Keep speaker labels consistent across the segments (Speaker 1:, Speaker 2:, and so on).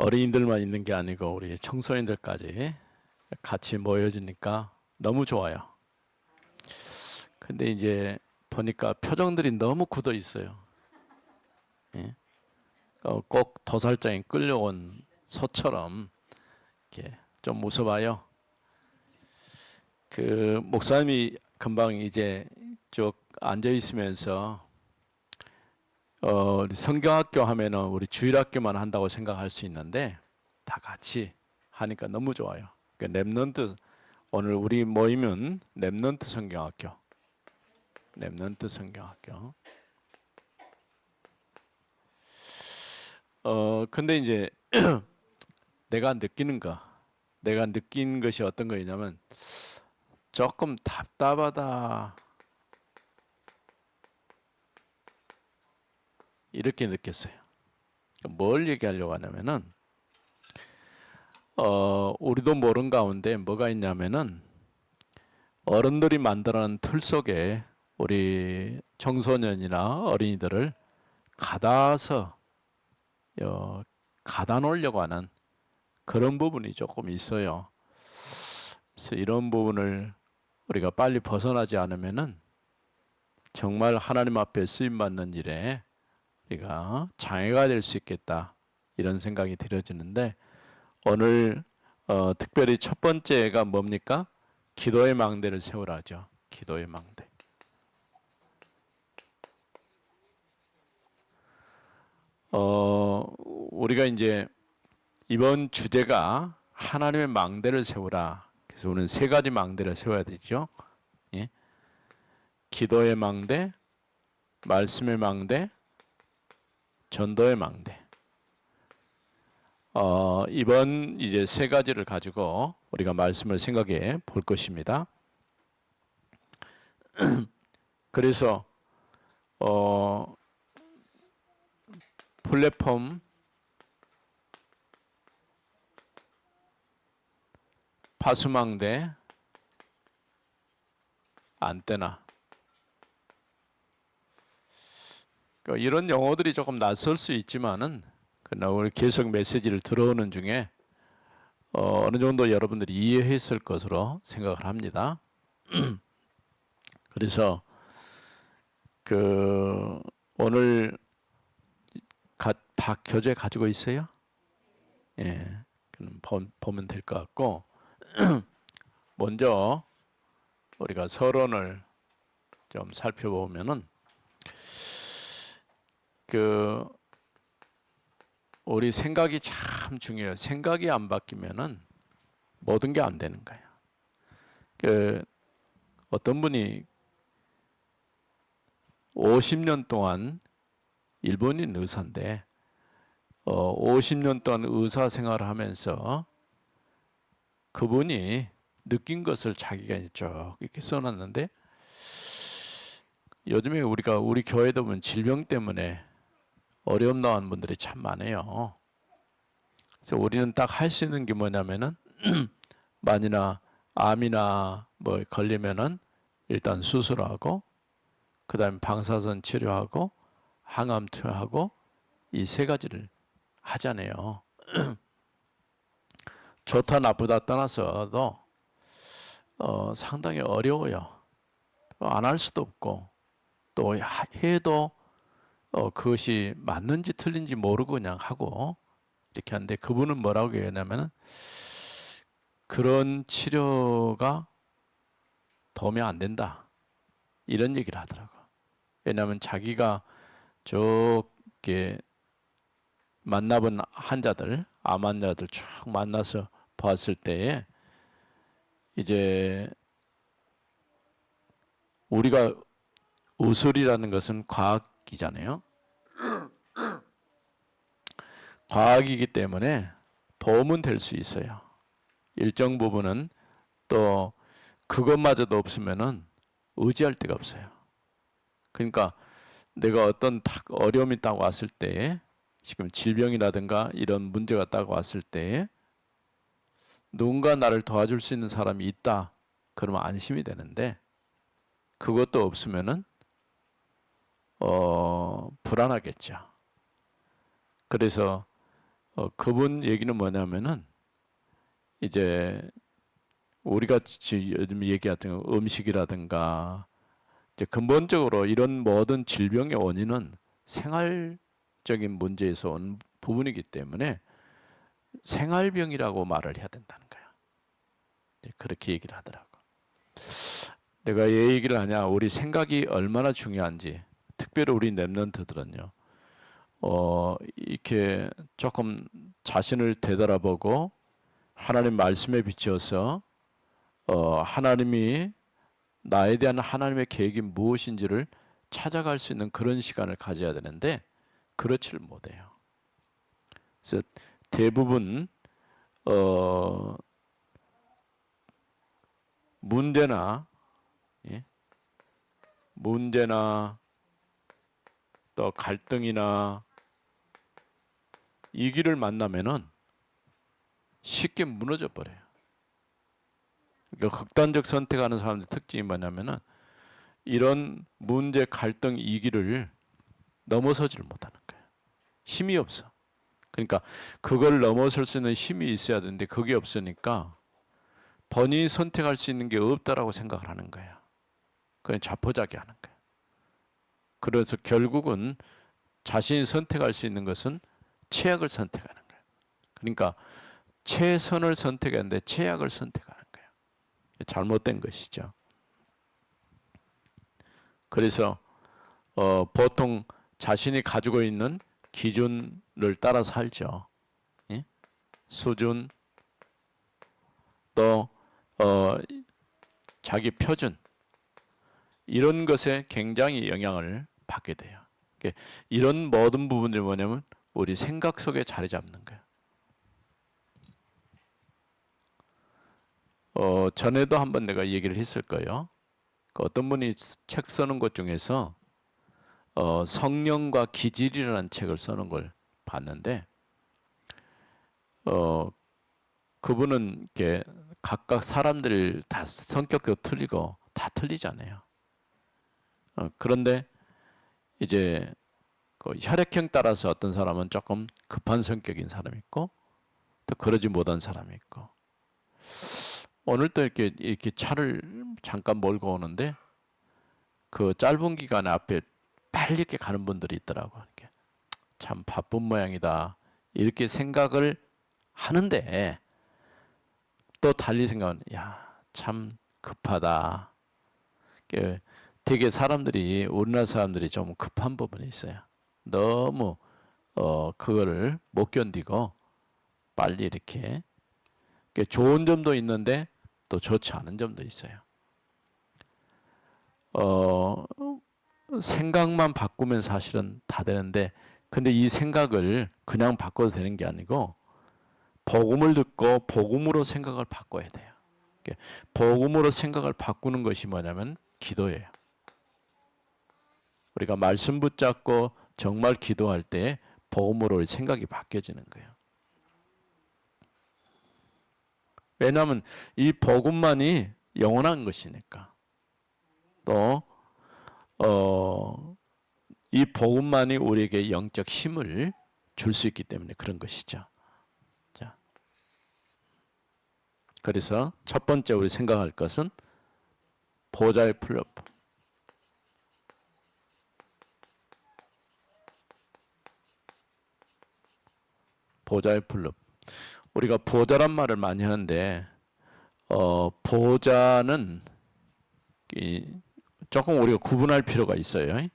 Speaker 1: 어린이들만 있는 게 아니고 우리 청소년들까지 같이 모여주니까 너무 좋아요. 근데 이제 보니까 표정들이 너무 굳어 있어요. 예? 꼭 도살장에 끌려온 소처럼 이렇게 좀 무서워요. 그 목사님이 금방 이제 쭉 앉아 있으면서 성경학교 하면은 우리 주일학교만 한다고 생각할 수 있는데 다 같이 하니까 너무 좋아요. 그 랩넌트 오늘 우리 모임은 랩넌트 성경학교. 랩넌트 성경학교. 근데 이제 내가 느낀 것이 어떤 거냐면 조금 답답하다 이렇게 느꼈어요. 뭘 얘기하려고 하냐면은 우리도 모르는 가운데 뭐가 있냐면은 어른들이 만들어낸 틀 속에 우리 청소년이나 어린이들을 가다서 가다 놓으려고 하는 그런 부분이 조금 있어요. 그래서 이런 부분을 우리가 빨리 벗어나지 않으면은 정말 하나님 앞에 쓰임 받는 일에 우리가 장애가 될 수 있겠다 이런 생각이 들어지는데 오늘 특별히 첫 번째가 뭡니까? 기도의 망대를 세우라죠. 기도의 망대. 우리가 이제 이번 주제가 하나님의 망대를 세우라. 그래서 우리는 세 가지 망대를 세워야 되죠. 예? 기도의 망대, 말씀의 망대, 전도의 망대. 이번 이제 세 가지를 가지고 우리가 말씀을 생각해 볼 것입니다. 그래서 플랫폼, 파수망대, 안테나 이런 용어들이 조금 낯설 수 있지만은 그러나 우리 계속 메시지를 들어오는 중에 어느 정도 여러분들이 이해했을 것으로 생각을 합니다. 그래서 그 오늘 다 교재 가지고 있어요? 예, 그럼 보면 될 것 같고 먼저 우리가 서론을 좀 살펴보면은 그 우리 생각이 참 중요해요. 생각이 안 바뀌면은 모든 게 안 되는 거예요. 그 어떤 분이 50년 동안 일본인 의사인데 50년 동안 의사 생활을 하면서 그분이 느낀 것을 자기가 쭉 이렇게 써놨는데 요즘에 우리 교회도 보면 질병 때문에 어려움 나온 분들이 참 많아요. 그래서 우리는 딱 할 수 있는 게 뭐냐면은 만이나 암이나 뭐 걸리면은 일단 수술하고 그다음에 방사선 치료하고 항암 투여하고 이 세 가지를 하잖아요. 좋다 나쁘다 떠나서도 상당히 어려워요. 안 할 수도 없고 또 해도 그것이 맞는지 틀린지 모르고 그냥 하고 이렇게 하는데 그분은 뭐라고 얘기하냐면은 그런 치료가 도움이 안 된다 이런 얘기를 하더라고. 왜냐하면 자기가 쭉 이렇게 만나본 환자들, 암 환자들 쭉 만나서 봤을 때에 이제 우리가 의술이라는 것은 과학이잖아요. 과학이기 때문에 도움은 될 수 있어요. 일정 부분은 또 그것마저도 없으면은 의지할 데가 없어요. 그러니까 내가 어떤 딱 어려움이 딱 왔을 때 지금 질병이라든가 이런 문제가 딱 왔을 때 누군가 나를 도와줄 수 있는 사람이 있다. 그러면 안심이 되는데 그것도 없으면은 불안하겠죠. 그래서 그분 얘기는 뭐냐면은 이제 우리가 요즘 얘기하던 음식이라든가 이제 근본적으로 이런 모든 질병의 원인은 생활적인 문제에서 온 부분이기 때문에 생활병이라고 말을 해야 된다는 거야. 그렇게 얘기를 하더라고. 내가 이 얘기를 하냐, 우리 생각이 얼마나 중요한지, 특별히 우리 랩런트들은요, 이렇게 조금 자신을 되돌아보고 하나님 말씀에 비추어서 하나님이 나에 대한 하나님의 계획이 무엇인지를 찾아갈 수 있는 그런 시간을 가져야 되는데 그렇지를 못해요. 그래서 대부분 문제나 예? 문제나 또 갈등이나 이 길을 만나면은 쉽게 무너져 버려요. 그러니까 극단적 선택하는 사람들 특징이 뭐냐면은 이런 문제, 갈등, 이기를 넘어서지를 못하는 거예요. 힘이 없어. 그러니까 그걸 넘어설 수 있는 힘이 있어야 되는데 그게 없으니까 본인이 선택할 수 있는 게 없다라고 생각을 하는 거예요. 그냥 자포자기하는 거예요. 그래서 결국은 자신이 선택할 수 있는 것은 최악을 선택하는 거예요. 그러니까 최선을 선택했는데 최악을 선택하는 거예요. 잘못된 것이죠. 그래서 보통 자신이 가지고 있는 기준을 따라 살죠. 예? 수준, 또 자기 표준, 이런 것에 굉장히 영향을 받게 돼요. 이런 모든 부분들이 뭐냐면 우리 생각 속에 자리 잡는 거예요. 전에도 한번 내가 얘기를 했을 거예요. 어떤 분이 책 쓰는 것 중에서 성령과 기질이라는 책을 쓰는 걸 봤는데 그분은 이렇게 각각 사람들 다 성격도 틀리고 다 틀리잖아요. 그런데 이제 그 혈액형 따라서 어떤 사람은 조금 급한 성격인 사람이 있고 또 그러지 못한 사람이 있고, 오늘 또 이렇게 차를 잠깐 몰고 오는데 그 짧은 기간 앞에 빨리 이렇게 가는 분들이 있더라고. 이렇게 참 바쁜 모양이다 이렇게 생각을 하는데 또 달리 생각은 참 급하다. 되게 사람들이, 우리나라 사람들이 좀 급한 부분이 있어요. 너무 그거를 못 견디고 빨리 이렇게, 좋은 점도 있는데 또 좋지 않은 점도 있어요. 생각만 바꾸면 사실은 다 되는데, 근데 이 생각을 그냥 바꿔도 되는 게 아니고 복음을 듣고 복음으로 생각을 바꿔야 돼요. 복음으로 생각을 바꾸는 것이 뭐냐면 기도예요. 우리가 말씀 붙잡고 정말 기도할 때 복음으로 생각이 바뀌어지는 거예요. 왜냐하면 이 복음만이 영원한 것이니까. 또 이 복음만이 우리에게 영적 힘을 줄 수 있기 때문에 그런 것이죠. 자, 그래서 첫 번째 우리 생각할 것은 보좌의 플랫폼. 보좌의 플랫폼. 우리가 보좌란 말을 많이 하는데 보좌는 조금 우리가 구분할 필요가 있어요.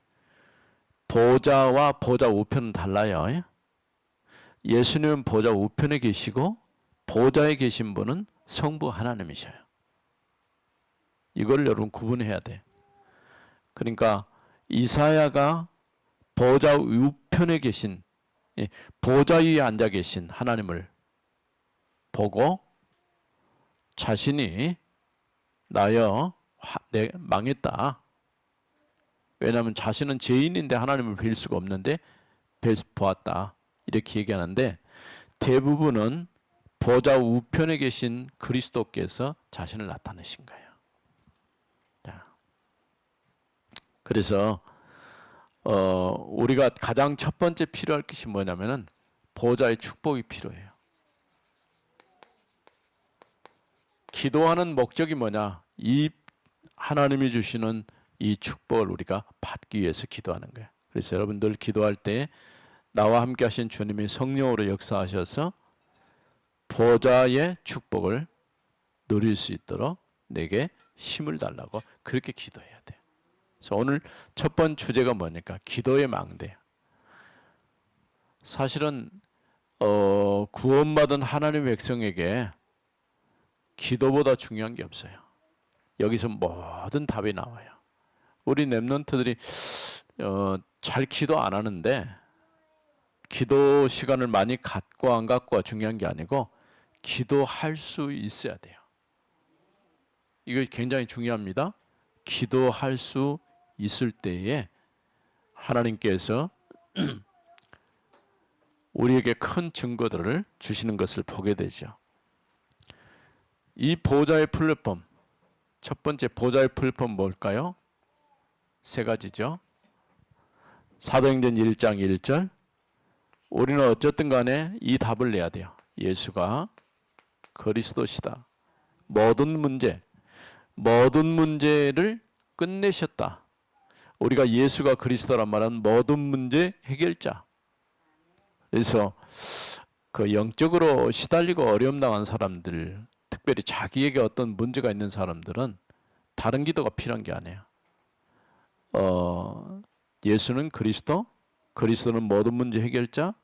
Speaker 1: 보좌와 보좌 우편은 달라요. 예수님은 보좌 우편에 계시고 보좌에 계신 분은 성부 하나님이셔요. 이걸 여러분 구분해야 돼. 그러니까 이사야가 보좌 우편에 계신, 보좌 위에 앉아 계신 하나님을 보고 자신이 나여 망했다. 왜냐하면 자신은 죄인인데 하나님을 뵐 수가 없는데 보았다. 이렇게 얘기하는데 대부분은 보좌 우편에 계신 그리스도께서 자신을 나타내신 거예요. 그래서 우리가 가장 첫 번째 필요할 것이 뭐냐면은 보좌의 축복이 필요해요. 기도하는 목적이 뭐냐? 이 하나님이 주시는 이 축복을 우리가 받기 위해서 기도하는 거예요. 그래서 여러분들 기도할 때 나와 함께 하신 주님이 성령으로 역사하셔서 보좌의 축복을 누릴 수 있도록 내게 힘을 달라고 그렇게 기도해야 돼요. 그래서 오늘 첫 번째 주제가 뭐니까 기도의 망대. 사실은 구원받은 하나님의 백성에게 기도보다 중요한 게 없어요. 여기서 모든 답이 나와요. 우리 랩런트들이 잘 기도 안 하는데 기도 시간을 많이 갖고 안 갖고가 중요한 게 아니고 기도할 수 있어야 돼요. 이거 굉장히 중요합니다. 기도할 수 있을 때에 하나님께서 우리에게 큰 증거들을 주시는 것을 보게 되죠. 이 보좌의 플랫폼, 첫 번째 보좌의 플랫폼 뭘까요? 세 가지죠. 사도행전 1장 1절. 우리는 어쨌든 간에 이 답을 내야 돼요. 예수가 그리스도시다. 모든 문제를 끝내셨다. 우리가 예수가 그리스도란 말은 모든 문제 해결자. 그래서 그 영적으로 시달리고 어려움 당한 사람들, 특별히 자기에게 어떤 문제가 있는 사람들은 다른 기도가 필요한 게 아니에요. 예수는 그리스도, 그리스도는 모든 문제 해결자,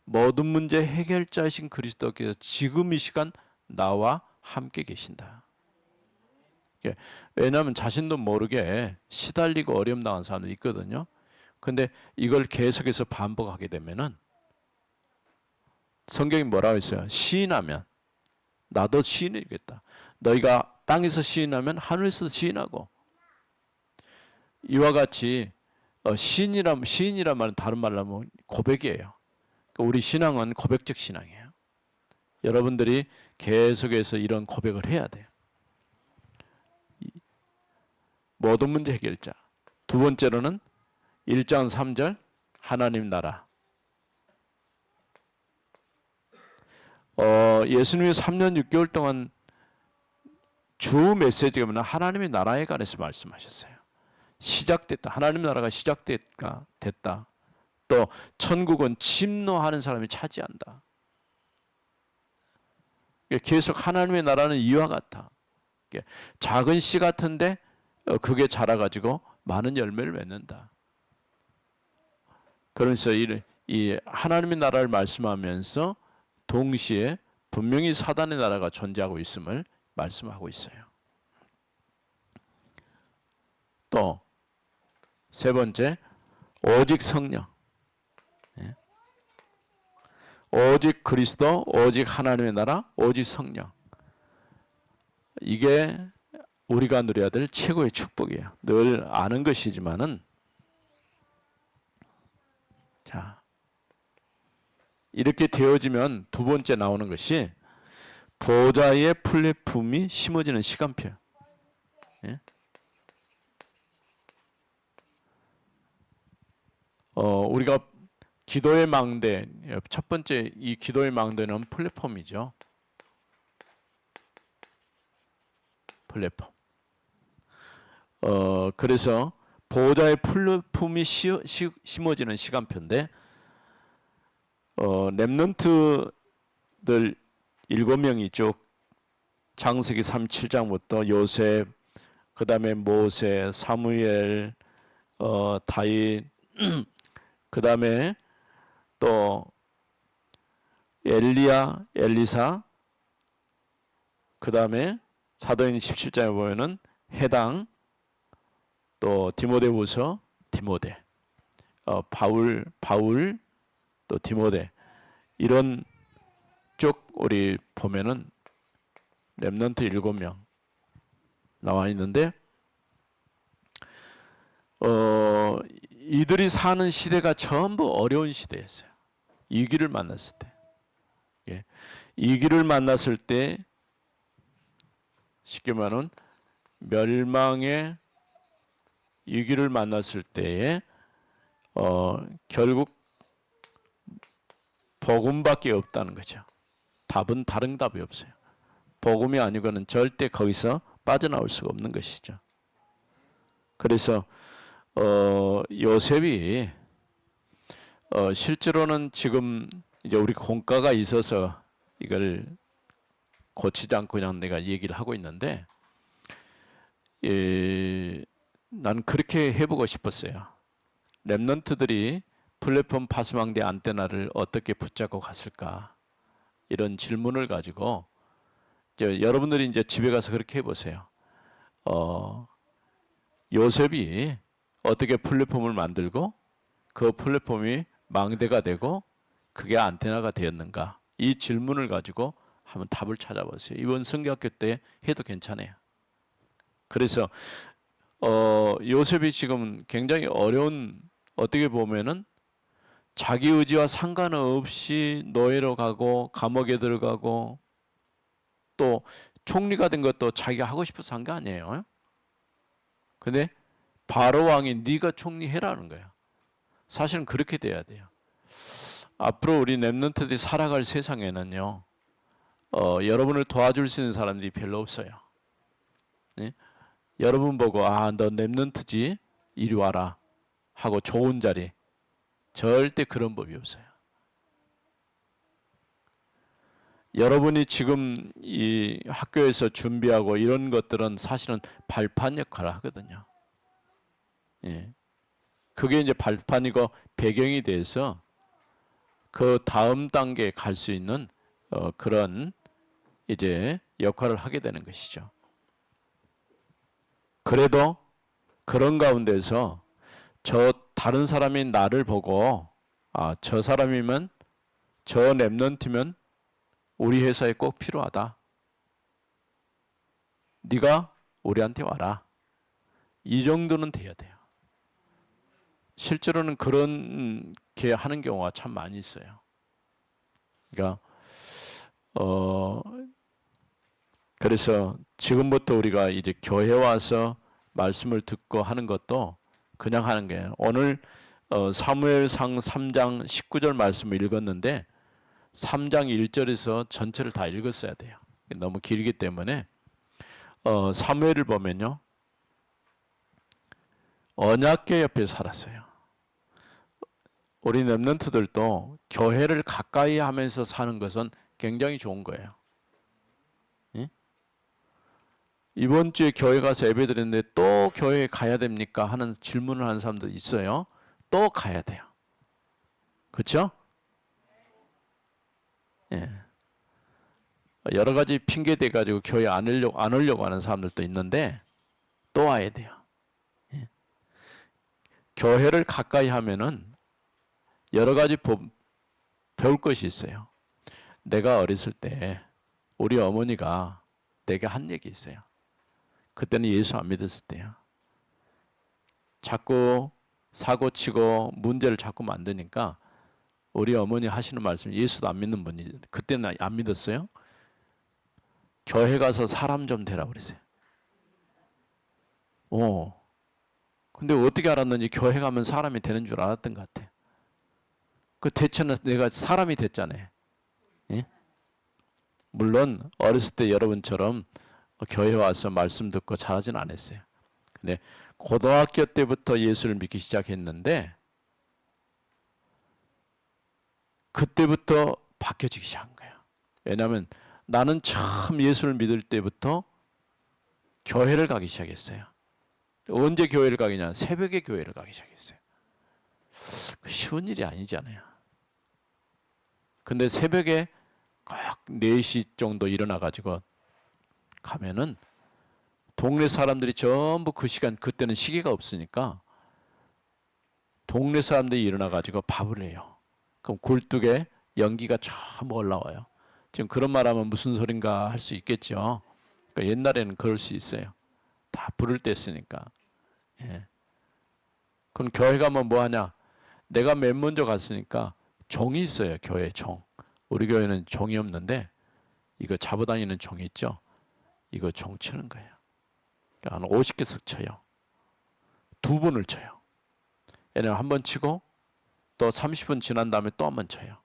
Speaker 1: 모든 문제 해결자이신 그리스도께서 지금 이 시간 나와 함께 계신다. 왜냐하면 자신도 모르게 시달리고 어려움 당한 사람도 있거든요. 근데 이걸 계속해서 반복하게 되면은 성경이 뭐라고 했어요? 시인하면 나도 시인이겠다. 너희가 땅에서 시인하면 하늘에서 시인하고. 이와 같이 시인이란 말은 다른 말로 하면 고백이에요. 우리 신앙은 고백적 신앙이에요. 여러분들이 계속해서 이런 고백을 해야 돼요. 모든 문제 해결자. 두 번째로는 1장 3절 하나님 나라. 예수님이 3년 6개월 동안 주 메시지가 뭐냐? 하나님의 나라에 관해서 말씀하셨어요. 시작됐다. 하나님 나라가 시작됐다. 또 천국은 침노하는 사람이 차지한다. 계속 하나님의 나라는 이와 같아. 작은 씨 같은데 그게 자라가지고 많은 열매를 맺는다. 그러면서 이 하나님의 나라를 말씀하면서 동시에 분명히 사단의 나라가 존재하고 있음을 말씀하고 있어요. 또 세 번째, 오직 성령. 오직 그리스도, 오직 하나님의 나라, 오직 성령. 이게 우리가 누려야 될 최고의 축복이에요. 늘 아는 것이지만은 자, 이렇게 되어지면 두 번째 나오는 것이 보좌의 플랫폼이 심어지는 시간표. 예? 우리가 기도의 망대, 첫 번째 이 기도의 망대는 플랫폼이죠. 플랫폼. 그래서 보좌의 플랫폼이 심어지는 시간표인데 렘넌트들 7명이 쭉 창세기 37장부터 요셉, 그 다음에 모세, 사무엘, 다윗, 그 다음에 또 엘리야, 엘리사, 그 다음에 사도행전 17장에 보면은 해당, 또 디모데후서, 디모데, 바울, 또 디모데, 이런 쭉 우리 보면은 렘넌트 7명 나와 있는데 이들이 사는 시대가 전부 어려운 시대였어요. 이기를 만났을 때. 예. 이기를 만났을 때 쉽게 말하면 멸망의 위기를 만났을 때에 결국 복음밖에 없다는 거죠. 답은 다른 답이 없어요. 복음이 아니고는 절대 거기서 빠져나올 수가 없는 것이죠. 그래서 요셉이 실제로는 지금 이제 우리 공과가 있어서 이걸 고치지 않고 그냥 내가 얘기를 하고 있는데, 난 그렇게 해보고 싶었어요. 랩런트들이 플랫폼 파수망대 안테나를 어떻게 붙잡고 갔을까, 이런 질문을 가지고 여러분들이 이제 집에 가서 그렇게 해보세요. 요셉이 어떻게 플랫폼을 만들고 그 플랫폼이 망대가 되고 그게 안테나가 되었는가, 이 질문을 가지고 한번 답을 찾아보세요. 이번 성경학교 때 해도 괜찮아요. 그래서 요셉이 지금 굉장히 어려운, 어떻게 보면은 자기 의지와 상관없이 노예로 가고 감옥에 들어가고 또 총리가 된 것도 자기가 하고 싶어서 한 게 아니에요. 근데 바로 왕이 네가 총리해라는 거야. 사실은 그렇게 돼야 돼요. 앞으로 우리 랩런트들이 살아갈 세상에는요, 여러분을 도와줄 수 있는 사람들이 별로 없어요. 네? 여러분 보고 너 랩런트지? 이리 와라 하고 좋은 자리, 절대 그런 법이 없어요. 여러분이 지금 이 학교에서 준비하고 이런 것들은 사실은 발판 역할을 하거든요. 예. 그게 이제 발판이고 배경이 돼서 그 다음 단계에 갈 수 있는 그런 이제 역할을 하게 되는 것이죠. 그래도 그런 가운데서 저 다른 사람이 나를 보고 저 사람이면, 저 랩런트면 우리 회사에 꼭 필요하다. 네가 우리한테 와라. 이 정도는 돼야 돼요. 실제로는 그렇게 하는 경우가 참 많이 있어요. 그러니까 그래서 지금부터 우리가 이제 교회 와서 말씀을 듣고 하는 것도 그냥 하는 게, 오늘 사무엘상 3장 19절 말씀을 읽었는데 3장 1절에서 전체를 다 읽었어야 돼요. 너무 길기 때문에 사무엘을 보면요, 언약궤 옆에 살았어요. 우리 랩런트들도 교회를 가까이 하면서 사는 것은 굉장히 좋은 거예요. 예? 이번 주에 교회 가서 예배드렸는데 또 교회에 가야 됩니까? 하는 질문을 하는 사람도 있어요. 또 가야 돼요. 그렇죠? 예. 여러 가지 핑계 대 가지고 교회 안 오려고 하는 사람들도 있는데 또 와야 돼요. 예. 교회를 가까이 하면은 여러 가지 배울 것이 있어요. 내가 어렸을 때 우리 어머니가 내게 한 얘기 있어요. 그때는 예수 안 믿었을 때요. 자꾸 사고 치고 문제를 자꾸 만드니까 우리 어머니 하시는 말씀, 예수도 안 믿는 분이, 그때는 안 믿었어요. 교회 가서 사람 좀 되라 그랬어요. 근데 어떻게 알았는지 교회 가면 사람이 되는 줄 알았던 것 같아. 그 대체는 내가 사람이 됐잖아요. 예? 물론 어렸을 때 여러분처럼 교회 와서 말씀 듣고 잘하진 않았어요. 근데 고등학교 때부터 예수를 믿기 시작했는데 그때부터 바뀌어지기 시작한 거예요. 왜냐하면 나는 처음 예수를 믿을 때부터 교회를 가기 시작했어요. 언제 교회를 가기냐? 새벽에 교회를 가기 시작했어요. 쉬운 일이 아니잖아요. 근데 새벽에 꼭 4시 정도 일어나가지고 가면은 동네 사람들이 전부 그 시간, 그때는 시계가 없으니까 동네 사람들이 일어나가지고 밥을 해요. 그럼 굴뚝에 연기가 전부 올라와요. 지금 그런 말하면 무슨 소린가 할 수 있겠죠. 그러니까 옛날에는 그럴 수 있어요. 다 불을 뗐으니까. 예. 그럼 교회 가면 뭐 하냐? 내가 맨 먼저 갔으니까 종이 있어요. 교회 종. 우리 교회는 종이 없는데 이거 잡아다니는 종이 있죠. 이거 종 치는 거예요. 한 50개씩 쳐요. 2번을 쳐요. 얘는 한 번 치고 또 30분 지난 다음에 또 한 번 쳐요.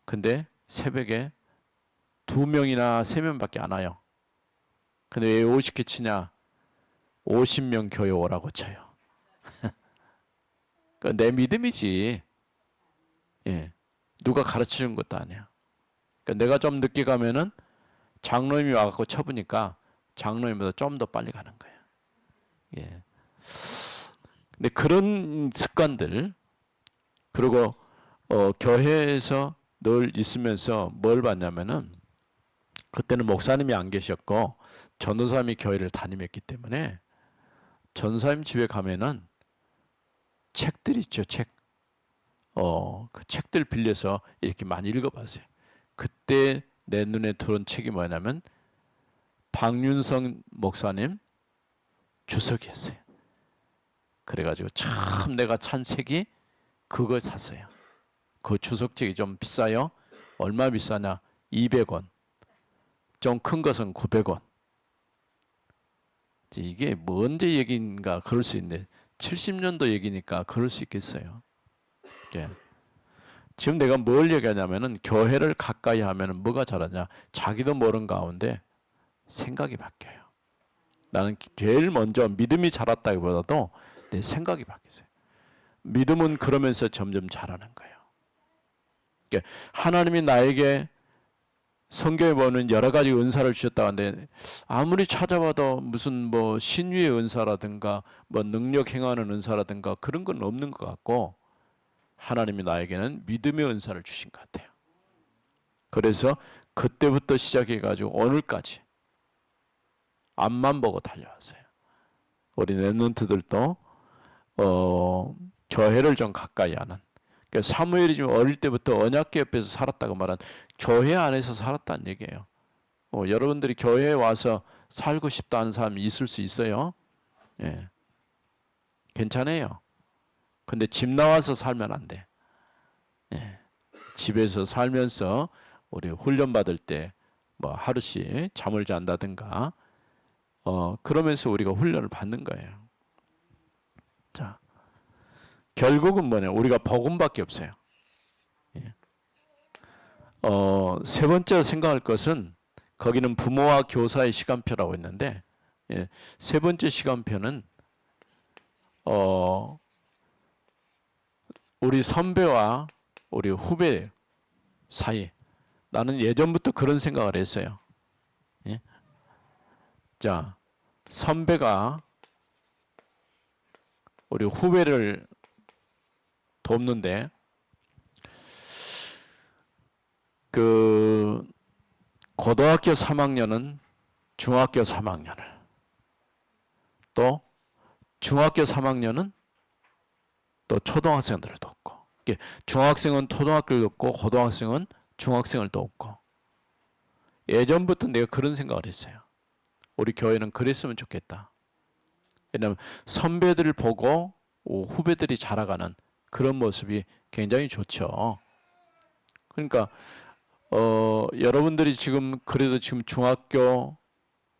Speaker 1: 근데 새벽에 2명이나 3명밖에 안 와요. 근데 왜 50개 치냐? 50명 교회 오라고 쳐요. 내 믿음이지. 예. 누가 가르치는 것도 아니야. 그러니까 내가 좀 늦게 가면은 장로님이 와갖고 쳐보니까 장로님보다 좀 더 빨리 가는 거예요. 예. 근데 그런 습관들, 그리고 교회에서 늘 있으면서 뭘 봤냐면은, 그때는 목사님이 안 계셨고 전도사님이 교회를 담임했기 때문에 전사님 집에 가면은 책들 있죠, 책. 그 책들 빌려서 이렇게 많이 읽어봤어요. 그때 내 눈에 들어온 책이 뭐냐면 박윤성 목사님 주석이었어요. 그래가지고 참 내가 찬 책이 그걸 샀어요. 그 주석책이 좀 비싸요. 얼마 비싸냐? 200원. 좀 큰 것은 900원. 이게 뭐 언제 얘기인가 그럴 수 있는데 70년도 얘기니까 그럴 수 있겠어요. 예. 지금 내가 뭘 얘기하냐면은 교회를 가까이 하면은 뭐가 자라냐? 자기도 모르는 가운데 생각이 바뀌어요. 나는 제일 먼저 믿음이 자랐다기보다도 내 생각이 바뀌었어요. 믿음은 그러면서 점점 자라는 거예요. 그러니까 하나님이 나에게 성경에 보면 여러 가지 은사를 주셨다 하는데 아무리 찾아봐도 무슨 뭐 신유의 은사라든가 뭐 능력 행하는 은사라든가 그런 건 없는 것 같고, 하나님이 나에게는 믿음의 은사를 주신 것 같아요. 그래서 그때부터 시작해가지고 오늘까지 앞만 보고 달려왔어요. 우리 랩런트들도 교회를 좀 가까이 하는. 그러니까 사무엘이 지금 어릴 때부터 언약궤 옆에서 살았다고 말한 교회 안에서 살았다는 얘기예요. 여러분들이 교회에 와서 살고 싶다는 사람이 있을 수 있어요. 예. 괜찮아요. 근데 집 나와서 살면 안 돼. 예. 집에서 살면서 우리 훈련 받을 때 뭐 하루씩 잠을 잔다든가 그러면서 우리가 훈련을 받는 거예요. 자, 결국은 뭐냐? 우리가 복음밖에 없어요. 예. 세 번째로 생각할 것은 거기는 부모와 교사의 시간표라고 했는데, 예, 세 번째 시간표는 우리 선배와 우리 후배 사이. 나는 예전부터 그런 생각을 했어요. 예? 자, 선배가 우리 후배를 돕는데 그 고등학교 3학년은 중학교 3학년을, 또 중학교 3학년은 또 초등학생들을 돕고, 중학생은 초등학교를 돕고 고등학생은 중학생을 돕고. 예전부터 내가 그런 생각을 했어요. 우리 교회는 그랬으면 좋겠다. 왜냐하면 선배들을 보고 후배들이 자라가는 그런 모습이 굉장히 좋죠. 그러니까 여러분들이 지금 그래도 지금 중학교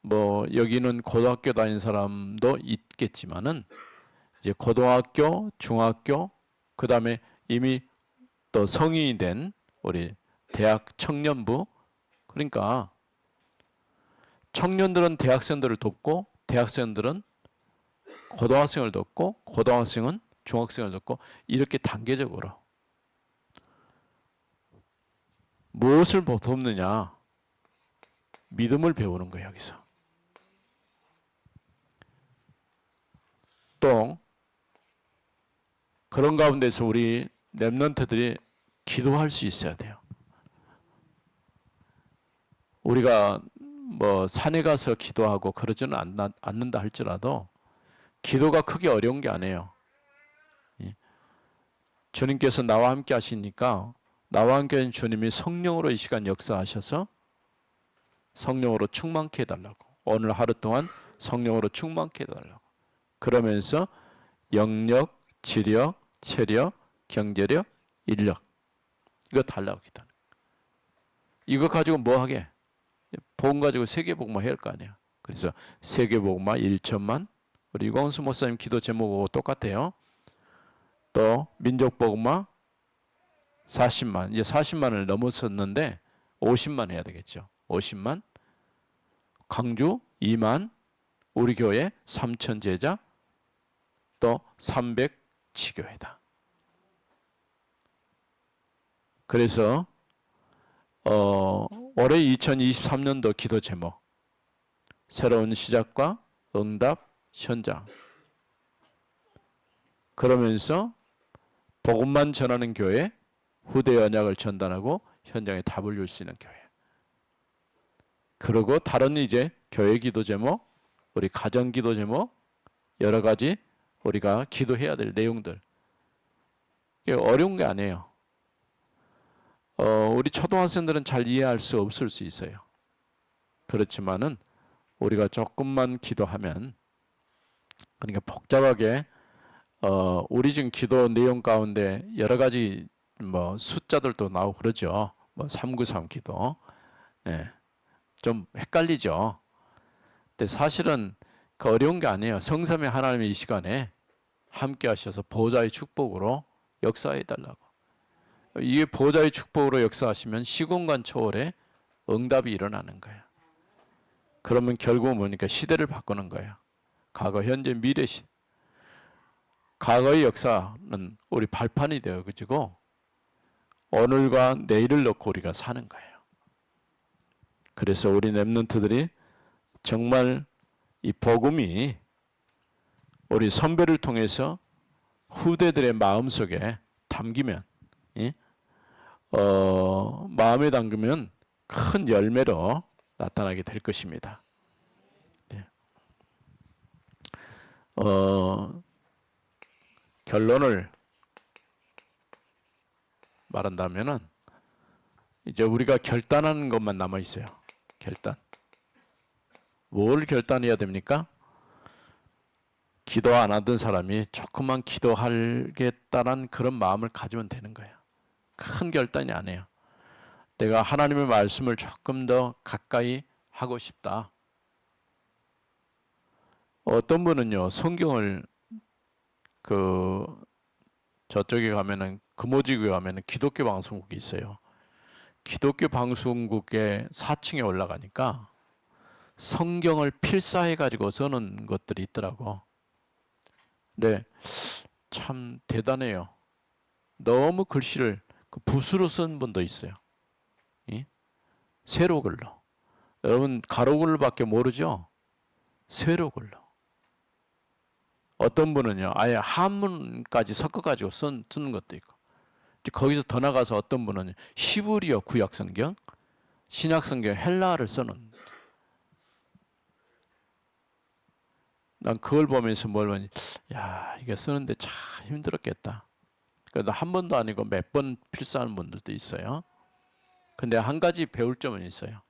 Speaker 1: 뭐 여기는 고등학교 다닌 사람도 있겠지만은 이제 고등학교, 중학교, 그 다음에 이미 또 성인이 된 우리 대학 청년부, 그러니까 청년들은 대학생들을 돕고 대학생들은 고등학생을 돕고 고등학생은 중학생을 돕고, 이렇게 단계적으로 무엇을 돕느냐? 믿음을 배우는 거예요. 여기서 또 그런 가운데서 우리 랩런트들이 기도할 수 있어야 돼요. 우리가 뭐 산에 가서 기도하고 그러지는 않는다 할지라도 기도가 크게 어려운 게 아니에요. 주님께서 나와 함께 하시니까 나와 함께 하신 주님이 성령으로 이 시간 역사하셔서 성령으로 충만케 해달라고, 오늘 하루 동안 성령으로 충만케 해달라고, 그러면서 영력, 지력, 체력, 경제력, 인력, 이거 달라고 기도하는 거예요. 이거 가지고 뭐 하게? 복음 가지고 세계복음화 해야 할 거 아니야. 그래서 세계복음화 1천만, 우리 유광수 목사님 기도 제목하고 똑같아요. 또 민족복음화 40만. 이제 40만을 넘어섰는데 50만 해야 되겠죠. 50만. 광주 2만. 우리 교회 3천 제자. 또 300 지교회다. 그래서 올해 2023년도 기도 제목, 새로운 시작과 응답 현장. 그러면서 복음만 전하는 교회, 후대 언약을 전달하고 현장에 답을 줄 수 있는 교회. 그리고 다른 이제 교회 기도 제목, 우리 가정 기도 제목, 여러 가지 우리가 기도해야 될 내용들. 이게 어려운 게 아니에요. 우리 초등학생들은 잘 이해할 수 없을 수 있어요. 그렇지만은 우리가 조금만 기도하면, 그러니까 복잡하게 우리 지금 기도 내용 가운데 여러 가지 뭐 숫자들도 나오고 그러죠. 뭐 393 기도. 예. 좀 헷갈리죠. 근데 사실은 그 어려운 게 아니에요. 성삼위 하나님의 이 시간에 함께 하셔서 보좌의 축복으로 역사해 달라고. 이게 보좌의 축복으로 역사하시면 시공간 초월에 응답이 일어나는 거예요. 그러면 결국은 뭐니까 시대를 바꾸는 거예요. 과거, 현재, 미래 시. 과거의 역사는 우리 발판이 되어지고 오늘과 내일을 놓고 우리가 사는 거예요. 그래서 우리 렘넌트들이 정말 이 복음이 우리 선배를 통해서 후대들의 마음속에 담기면, 마음에 담기면 큰 열매로 나타나게 될 것입니다. 네. 결론을 말한다면은 이제 우리가 결단하는 것만 남아 있어요. 결단. 뭘 결단해야 됩니까? 기도 안 하던 사람이 조금만 기도하겠다는 그런 마음을 가지면 되는 거예요. 큰 결단이 아니에요. 내가 하나님의 말씀을 조금 더 가까이 하고 싶다. 어떤 분은요, 성경을 저쪽에 가면은 금오지구에 가면은 기독교 방송국이 있어요. 기독교 방송국의 4층에 올라가니까 성경을 필사해 가지고 쓰는 것들이 있더라고. 근데 참 대단해요. 너무 글씨를 붓으로 쓴 분도 있어요. 세로글로. 여러분 가로글로밖에 모르죠? 세로글로. 어떤 분은요, 아예 한문까지 섞어가지고 쓰는 것도 있고. 거기서 더 나가서 어떤 분은 히브리어 구약성경, 신약성경 헬라어를 쓰는. 난 그걸 보면서 뭘 보니, 야, 이게 쓰는데 참 힘들었겠다. 그래도 한 번도 아니고 몇 번 필사하는 분들도 있어요. 근데 한 가지 배울 점은 있어요.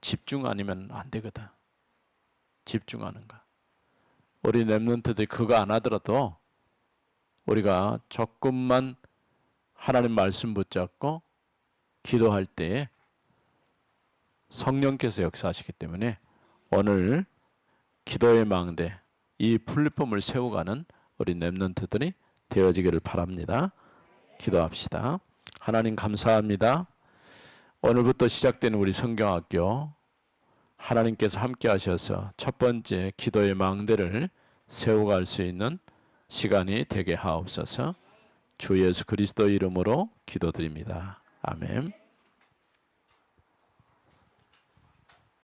Speaker 1: 집중 아니면 안 되거든. 집중하는 거. 우리 렘넌트들이 그거 안 하더라도 우리가 조금만 하나님 말씀 붙잡고 기도할 때에 성령께서 역사하시기 때문에 오늘 기도의 망대, 이 플랫폼을 세워가는 우리 렘넌트들이 되어지기를 바랍니다. 기도합시다. 하나님 감사합니다. 오늘부터 시작되는 우리 성경학교, 하나님께서 함께 하셔서 첫 번째 기도의 망대를 세워갈 수 있는 시간이 되게 하옵소서. 주 예수 그리스도 이름으로 기도드립니다. 아멘.